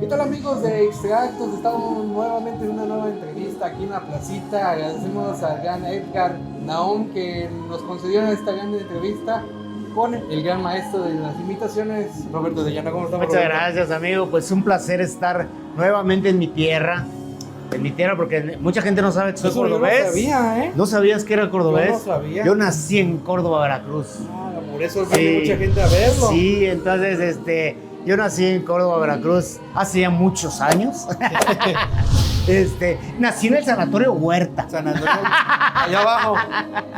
tal amigos de Extractos? Estamos nuevamente en una nueva entrevista aquí en la placita. Agradecemos al gran Edgar Naum que nos concedió esta gran entrevista con el gran maestro de las imitaciones, Roberto de Llano. ¿Cómo estamos, Muchas Roberto? gracias, amigo. Pues un placer estar nuevamente en mi tierra. En mi tierra, porque mucha gente no sabe que soy cordobés. Yo no sabía, ¿eh? ¿No sabías que era cordobés? Yo no sabía. Yo nací en Córdoba, Veracruz. Ah, por eso viene mucha gente a verlo. Sí, entonces, yo nací en Córdoba, Veracruz, hace ya muchos años. Nací en el Sanatorio Huerta. Allá abajo.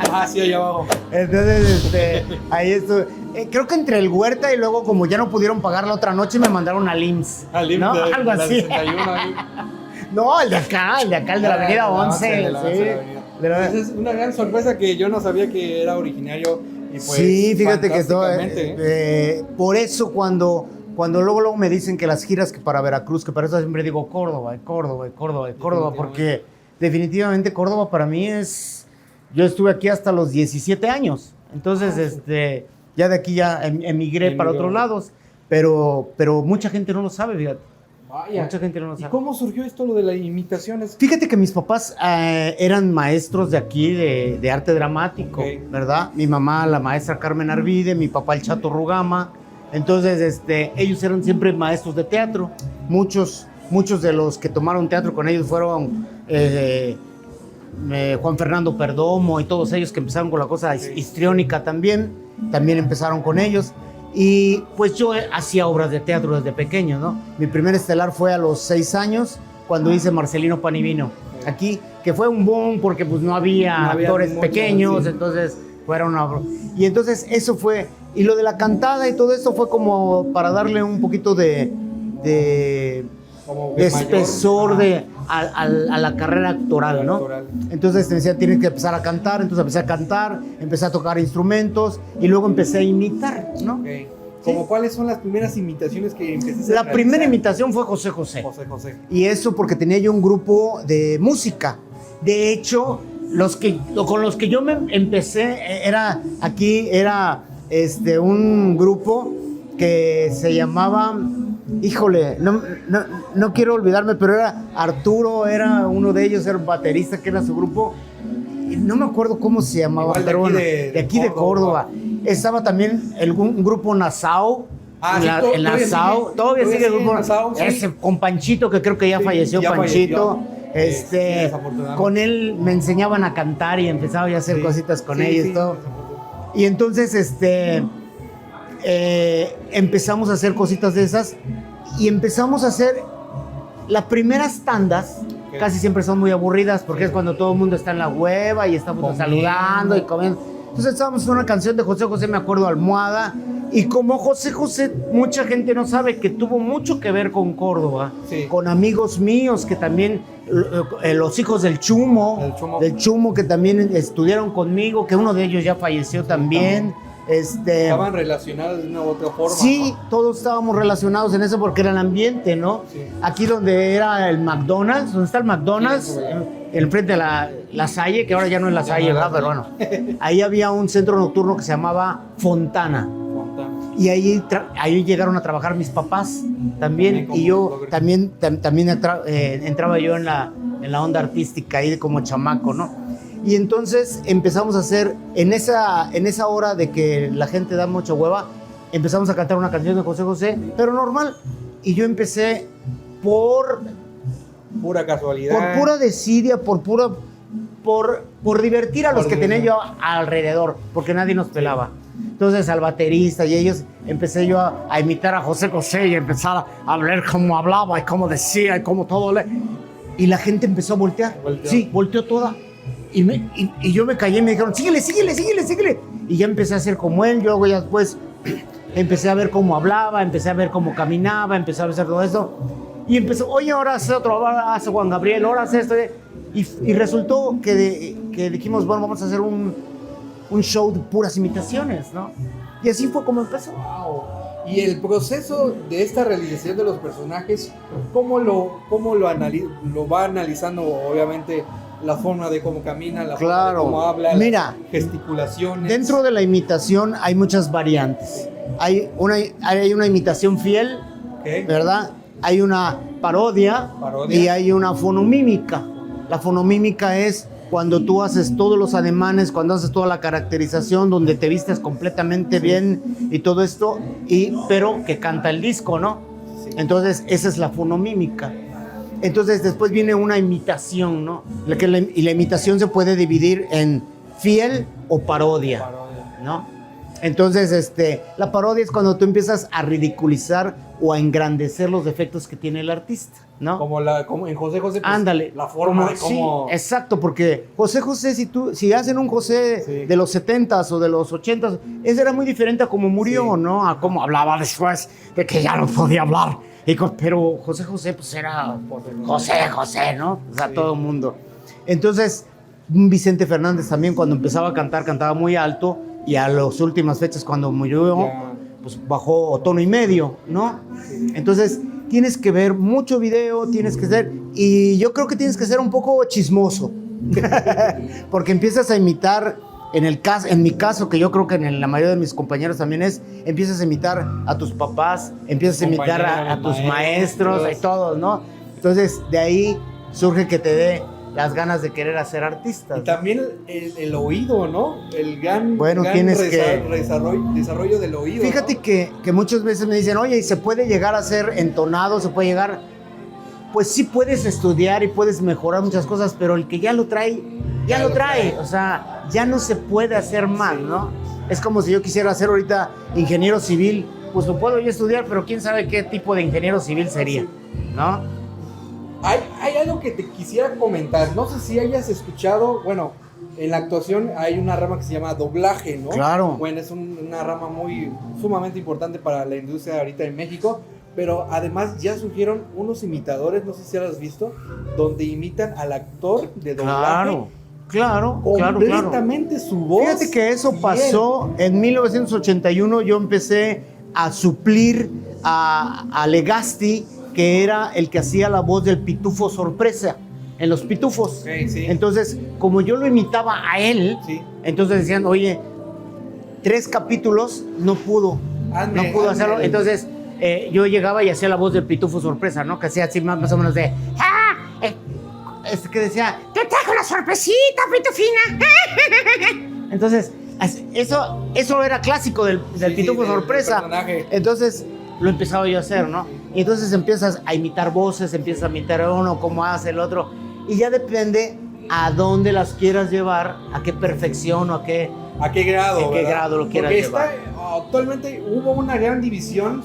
Ah, sí, allá abajo. Entonces, ahí estuve. Creo que entre el Huerta y luego, como ya no pudieron pagar la otra noche, me mandaron al IMSS. Al IMSS, ¿no? de, Algo de la así. 61 ahí. No, el de acá, el de la avenida 11. Esa es una gran sorpresa que yo no sabía que era originario. Y pues, sí, fíjate que todo. fantásticamente, por eso cuando luego me dicen que las giras que para Veracruz, que para eso siempre digo Córdoba, porque definitivamente Córdoba para mí es. Yo estuve aquí hasta los 17 años. Entonces, ya de aquí ya emigré para otros lados. Pero mucha gente no lo sabe, fíjate. Vaya. Mucha gente no lo sabe. ¿Y cómo surgió esto lo de las imitaciones? Fíjate que mis papás eran maestros de aquí de arte dramático, Okay. ¿verdad? Mi mamá, la maestra Carmen Arvide, mi papá el Chato Rugama. Entonces, ellos eran siempre maestros de teatro. Muchos de los que tomaron teatro con ellos fueron Juan Fernando Perdomo y todos ellos que empezaron con la cosa histriónica también empezaron con ellos. Y pues yo hacía obras de teatro desde pequeño, ¿no? Mi primer estelar fue a los 6 años, cuando hice Marcelino Pan y Vino. Aquí, que fue un boom porque pues no había actores pequeños, sí. Entonces fueron y entonces eso fue, y lo de la cantada y todo eso fue como para darle un poquito de espesor a la carrera actoral, ¿no? Entonces me decían, tienes que empezar a cantar, entonces empecé a cantar, empecé a tocar instrumentos y luego empecé a imitar, ¿no? Okay. ¿Como cuáles son las primeras imitaciones que empezaste a realizar? La primera imitación fue José José. Y eso porque tenía yo un grupo de música. De hecho, con los que yo me empecé, era un grupo que se llamaba... Híjole, no quiero olvidarme, pero era Arturo, era uno de ellos, era un baterista que era su grupo. No me acuerdo cómo se llamaba, igual pero bueno, de aquí de Córdoba. Estaba también un grupo Nassau. En Nassau. Todavía sigue el grupo Nassau. Ese, con Panchito, que creo que ya falleció Panchito. Con él me enseñaban a cantar y empezaba ya a hacer cositas con ellos y todo. Y entonces, empezamos a hacer cositas de esas y empezamos a hacer las primeras tandas. Casi siempre son muy aburridas porque es cuando todo el mundo está en la hueva y estamos saludando y comiendo. Entonces estábamos en una canción de José José, me acuerdo, Almohada, y como José José, mucha gente no sabe que tuvo mucho que ver con Córdoba, con amigos míos que también, los hijos del Chumo, que también estudiaron conmigo, que uno de ellos ya falleció también. Estaban relacionados de una u otra forma. Sí, ¿no? todos estábamos relacionados en eso porque era el ambiente, ¿no? Sí. Aquí donde era el McDonald's, donde está el McDonald's, enfrente de la Salle, que ahora ya no es la Salle, ¿verdad? Pero bueno, ahí había un centro nocturno que se llamaba Fontana. Y ahí llegaron a trabajar mis papás también. Y yo también entraba yo en la onda artística ahí como chamaco, ¿no? Y entonces empezamos a hacer, en esa hora de que la gente da mucha hueva, empezamos a cantar una canción de José José, pero normal. Y yo empecé por pura casualidad, por pura desidia, por divertir a los que tenía yo alrededor, porque nadie nos pelaba. Entonces al baterista y ellos, empecé yo a imitar a José José y empezar a hablar cómo hablaba y cómo decía y cómo todo. Y la gente empezó a voltear. Sí, volteó toda. Y yo me callé y me dijeron, síguele. Y ya empecé a hacer como él. Yo ya después empecé a ver cómo hablaba, empecé a ver cómo caminaba, empecé a hacer todo eso. Y empezó, oye, ahora hace otro, ahora hace Juan Gabriel, ahora hace esto. Y resultó que dijimos, bueno, vamos a hacer un show de puras imitaciones, ¿no? Y así fue como empezó. Wow. Y el proceso de esta realización de los personajes, ¿cómo lo va analizando, obviamente, la forma de cómo camina, la forma de cómo habla, las gesticulaciones? Dentro de la imitación hay muchas variantes. Hay una imitación fiel, ¿verdad? hay una parodia y hay una fonomímica. La fonomímica es cuando tú haces todos los ademanes, cuando haces toda la caracterización, donde te vistes completamente bien y todo esto, pero que canta el disco, ¿no? Sí. Entonces, esa es la fonomímica. Entonces, después viene una imitación, ¿no? Y la imitación se puede dividir en fiel o parodia, ¿no? Entonces, la parodia es cuando tú empiezas a ridiculizar o a engrandecer los defectos que tiene el artista, ¿no? Como en José José, pues, ándale, la forma de cómo... Sí, exacto, porque José José, si hacen un José de los 70s o de los 80s, ese era muy diferente a cómo murió, ¿no? A cómo hablaba después de que ya no podía hablar. Pero José José, pues era José José, ¿no? O sea, todo el mundo. Entonces, Vicente Fernández también, cuando empezaba a cantar, cantaba muy alto, y a las últimas fechas, cuando murió, pues bajó tono y medio, ¿no? Sí. Entonces, tienes que ver mucho video, tienes que ser, y yo creo que tienes que ser un poco chismoso, porque empiezas a imitar, en mi caso, que yo creo que en la mayoría de mis compañeros también empiezas a imitar a tus papás, empiezas a imitar a tus maestros y todos, ¿no? Entonces, de ahí surge que te dé las ganas de querer hacer artistas. Y también el oído, ¿no? El gran desarrollo del oído. Fíjate, ¿no? que muchas veces me dicen, oye, ¿y se puede llegar a ser entonado? ¿Se puede llegar? Pues sí puedes estudiar y puedes mejorar muchas cosas, pero el que ya lo trae, ya lo trae. O sea, ya no se puede hacer más, ¿no? Es como si yo quisiera ser ahorita ingeniero civil, pues lo puedo yo estudiar, pero quién sabe qué tipo de ingeniero civil sería, ¿no? Hay algo que te quisiera comentar. No sé si hayas escuchado, bueno, en la actuación hay una rama que se llama doblaje, ¿no? Claro. Bueno, es una rama sumamente importante para la industria ahorita en México, pero además ya surgieron unos imitadores, no sé si lo has visto, donde imitan al actor de doblaje. Claro. Completamente su voz. Fíjate que eso pasó en 1981. Yo empecé a suplir a Legazpi, que era el que hacía la voz del Pitufo Sorpresa en Los Pitufos. Sí. Entonces, como yo lo imitaba a él, entonces decían, oye, 3 capítulos no pudo hacerlo. Entonces, yo llegaba y hacía la voz del Pitufo Sorpresa, ¿no? Que hacía así más o menos de... que decía, te trajo una sorpresita, Pitufina. Entonces, eso era clásico del Pitufo Sorpresa. Entonces, lo empezaba yo a hacer, ¿no? Y entonces empiezas a imitar voces, empiezas a imitar a uno, cómo hace el otro, y ya depende a dónde las quieras llevar, a qué perfección o a qué grado lo quieras llevar. Actualmente hubo una gran división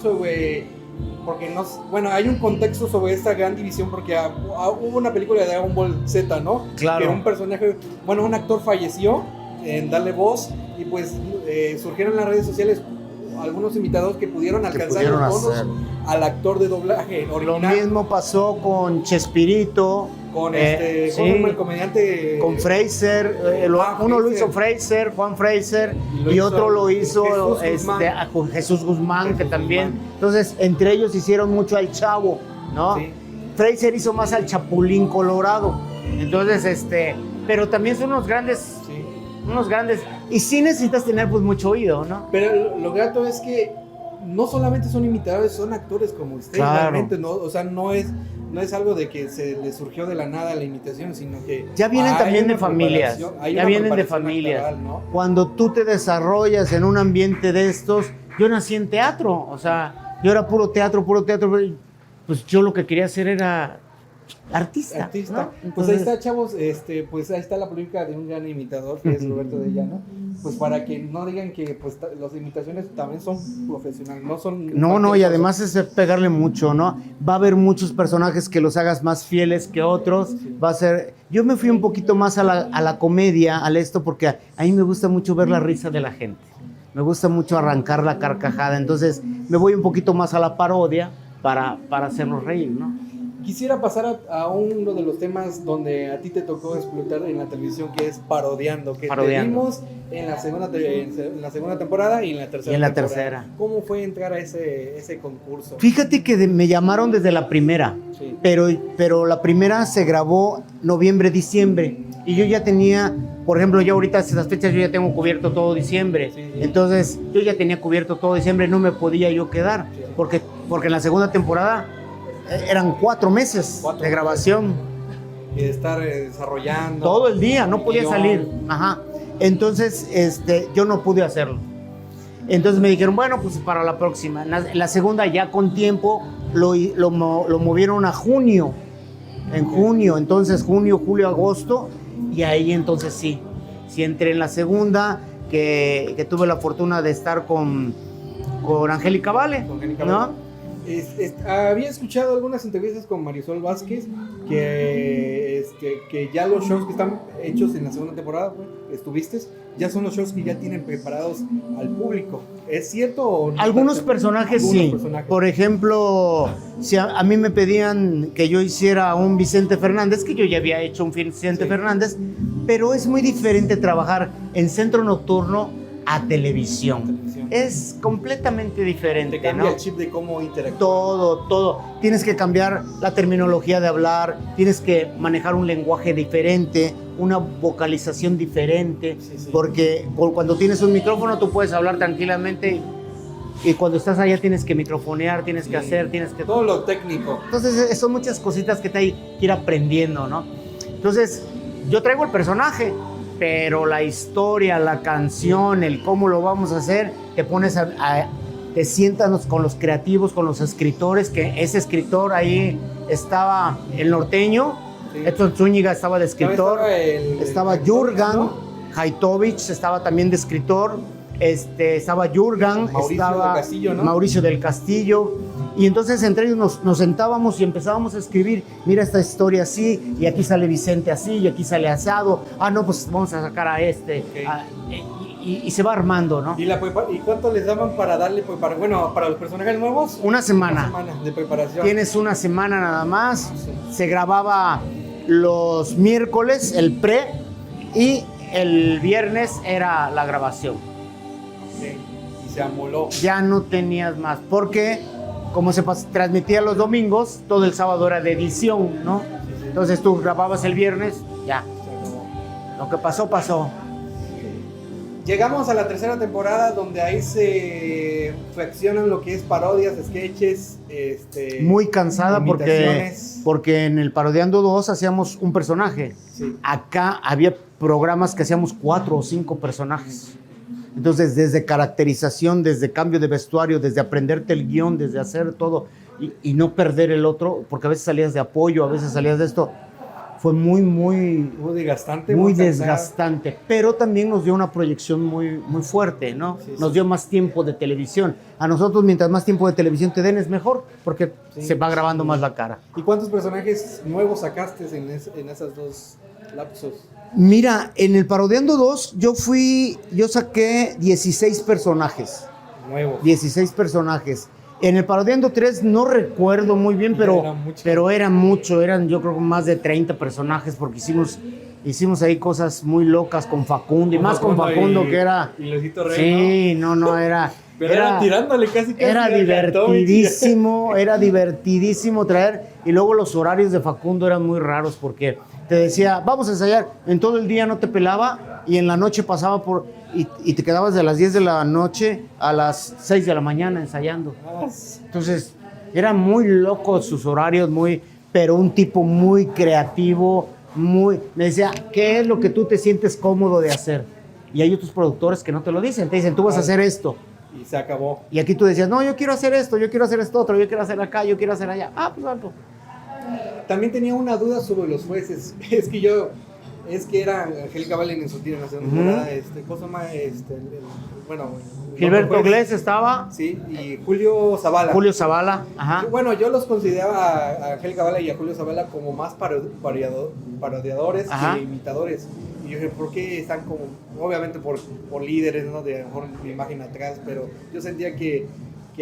hay un contexto sobre esta gran división porque hubo una película de Dragon Ball Z, ¿no? Claro. Que un actor falleció en darle voz y pues surgieron en las redes sociales algunos imitadores que pudieron alcanzar los tonos al actor de doblaje original. Lo mismo pasó con Chespirito, con el comediante, con Fraser, uno lo hizo Juan Fraser, y otro lo hizo con Jesús Guzmán, que también. Entonces, entre ellos hicieron mucho al Chavo, ¿no? Sí. Fraser hizo más al Chapulín Colorado. Entonces, pero también son unos grandes, y sí necesitas tener pues mucho oído, ¿no? Pero lo grato es que no solamente son imitadores, son actores como usted, realmente, ¿no? O sea, no es algo de que se le surgió de la nada la imitación, sino que ya vienen también de familias, natural, ¿no? Cuando tú te desarrollas en un ambiente de estos, yo nací en teatro, o sea, yo era puro teatro, pues yo lo que quería hacer era artista. ¿No? Entonces, pues ahí está, chavos, pues ahí está la política de un gran imitador que es Roberto de Llano, pues para que no digan que pues las imitaciones también son profesionales, no son... No, y además es pegarle mucho, ¿no? Va a haber muchos personajes que los hagas más fieles que otros, va a ser... Yo me fui un poquito más a la comedia, porque a mí me gusta mucho ver la risa de la gente, me gusta mucho arrancar la carcajada, entonces me voy un poquito más a la parodia para hacerlos reír, ¿no? Quisiera pasar a uno de los temas donde a ti te tocó explotar en la televisión, que es Parodiando, que te vimos en la segunda temporada y en la tercera temporada. ¿Cómo fue entrar a ese concurso? Fíjate que me llamaron desde la primera, sí. pero la primera se grabó noviembre, diciembre, y yo ya tenía, por ejemplo, ya ahorita a esas fechas yo ya tengo cubierto todo diciembre, sí. Entonces yo ya tenía cubierto todo diciembre, no me podía yo quedar, sí. porque en la segunda temporada eran 4 meses de grabación. Y de estar desarrollando. Todo el día, no podía guión. salir. Ajá. Entonces, yo no pude hacerlo. Entonces me dijeron, bueno, pues para la próxima. La segunda ya con tiempo lo movieron a junio. En junio, entonces junio, julio, agosto. Y ahí entonces sí entré en la segunda, que tuve la fortuna de estar con Angélica Vale, ¿no? Había escuchado algunas entrevistas con Marisol Vázquez que ya los shows que están hechos en la segunda temporada, estuviste, ya son los shows que ya tienen preparados al público. ¿Es cierto o no? Algunos personajes sí. Por ejemplo, si a mí me pedían que yo hiciera un Vicente Fernández, que yo ya había hecho un Vicente Fernández, pero es muy diferente trabajar en centro nocturno a televisión. Es completamente diferente. Te cambia, ¿no? El chip de cómo interactuar. Todo. Tienes que cambiar la terminología de hablar, tienes que manejar un lenguaje diferente, una vocalización diferente, porque cuando tienes un micrófono tú puedes hablar tranquilamente y cuando estás allá tienes que microfonear, tienes que hacer, tienes que... Todo lo técnico. Entonces son muchas cositas que te hay que ir aprendiendo, ¿no? Entonces yo traigo el personaje, pero la historia, la canción, el cómo lo vamos a hacer, te pones te sientas con los creativos, con los escritores, que ese escritor ahí estaba el norteño, Edson Zúñiga estaba de escritor, estaba Jurgen Haitovich, estaba también de escritor, estaba Jurgen, estaba Mauricio del Castillo. Y entonces entre ellos nos sentábamos y empezábamos a escribir, mira esta historia así, y aquí sale Vicente así, y aquí sale asado, no, pues vamos a sacar a y se va armando, ¿no? ¿Y cuánto les daban para darle, para los personajes nuevos? Una semana De preparación. Tienes una semana nada más, se grababa los miércoles, el pre, y el viernes era la grabación. Y se amoló. Ya no tenías más, porque... como se transmitía los domingos, todo el sábado era de edición, ¿no? Entonces tú grababas el viernes, ya. Lo que pasó, pasó. Llegamos a la tercera temporada, donde ahí se fraccionan lo que es parodias, sketches, muy cansada porque en el Parodiando 2 hacíamos un personaje. Sí. Acá había programas que hacíamos 4 o 5 personajes. Entonces, desde caracterización, desde cambio de vestuario, desde aprenderte el guión, desde hacer todo y no perder el otro, porque a veces salías de apoyo, a veces salías de esto, fue muy desgastante. Muy desgastante, pero también nos dio una proyección muy fuerte, ¿no? Sí, nos dio más tiempo de televisión. A nosotros, mientras más tiempo de televisión te den, es mejor, porque se va grabando más la cara. ¿Y cuántos personajes nuevos sacaste en esas dos lapsos? Mira, en el Parodiando 2 yo saqué 16 personajes. Nuevos. 16 personajes. En el Parodiando 3 no recuerdo muy bien, pero era mucho. Eran yo creo más de 30 personajes porque hicimos ahí cosas muy locas con Facundo. Y más con Facundo que era... Y Luisito Rey, sí, no, era... Pero era tirándole casi. Era divertidísimo traer. Y luego los horarios de Facundo eran muy raros porque te decía, vamos a ensayar. En todo el día no te pelaba y en la noche pasaba y te quedabas de las 10 de la noche a las 6 de la mañana ensayando. Entonces, eran muy locos sus horarios, pero un tipo muy creativo, me decía, ¿qué es lo que tú te sientes cómodo de hacer? Y hay otros productores que no te lo dicen, te dicen, tú vas a hacer esto. Y se acabó. Y aquí tú decías, no, yo quiero hacer esto, yo quiero hacer esto otro, yo quiero hacer acá, yo quiero hacer allá. Pues algo. También tenía una duda sobre los jueces. Es que era Angélica Vale en su tira en la segunda temporada, Gilberto Glés estaba. Sí, y Julio Zavala. Ajá. Bueno, yo los consideraba a Angélica Vale y a Julio Zavala como más parodiadores que imitadores. Y yo dije, ¿por qué están como, obviamente por líderes, ¿no? De a lo mejor mi imagen atrás, pero yo sentía que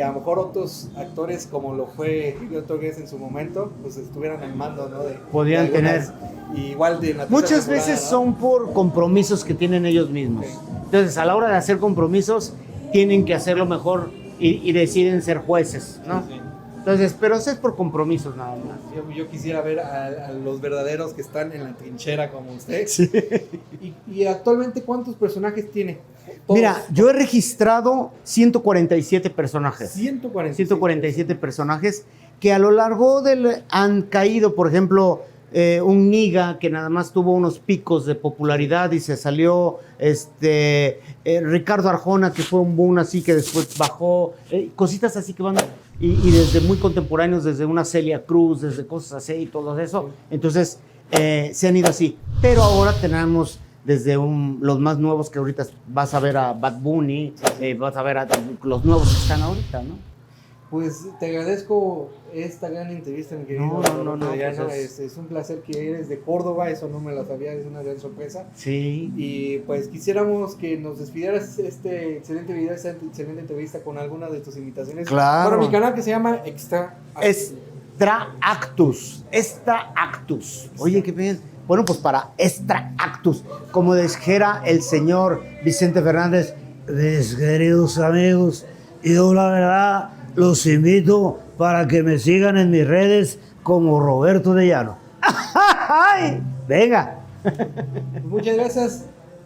a lo mejor otros actores, como lo fue Gilberto Glés en su momento, pues estuvieran al mando, ¿no? Podían tener. Igual de la muchas veces, ¿no? Son por compromisos que tienen ellos mismos. Okay. Entonces, a la hora de hacer compromisos, tienen que hacerlo mejor y deciden ser jueces, ¿no? Sí. Entonces, pero eso es por compromisos nada más. Yo quisiera ver a los verdaderos que están en la trinchera como usted. Sí. ¿Y actualmente cuántos personajes tiene? Todos. Mira, yo he registrado 147 personajes. 147 personajes. que a lo largo han caído, por ejemplo, un Niga que nada más tuvo unos picos de popularidad y se salió, Ricardo Arjona, que fue un boom así que después bajó, cositas así que van, y desde muy contemporáneos, desde una Celia Cruz, desde cosas así y todo eso, entonces se han ido así, pero ahora tenemos desde los más nuevos que ahorita vas a ver a Bad Bunny, vas a ver a los nuevos que están ahorita, ¿no? Pues te agradezco esta gran entrevista, mi querido. No, Adriano. pues Es un placer que eres de Córdoba, eso no me lo sabía, es una gran sorpresa. Sí. Y pues quisiéramos que nos despidieras este excelente video, esta excelente entrevista con alguna de tus invitaciones. Claro. Para mi canal que se llama Extra Extra Actus. Oye, qué bien. Bueno, pues para Extra Actus, como dijera el señor Vicente Fernández, mis queridos amigos, yo la verdad los invito para que me sigan en mis redes como Roberto de Llano. ¡Ay! Venga. Muchas gracias.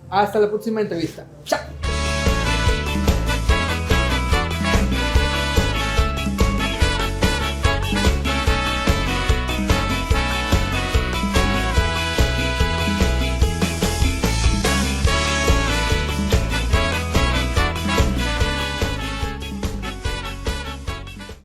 Hasta la próxima entrevista. Chao.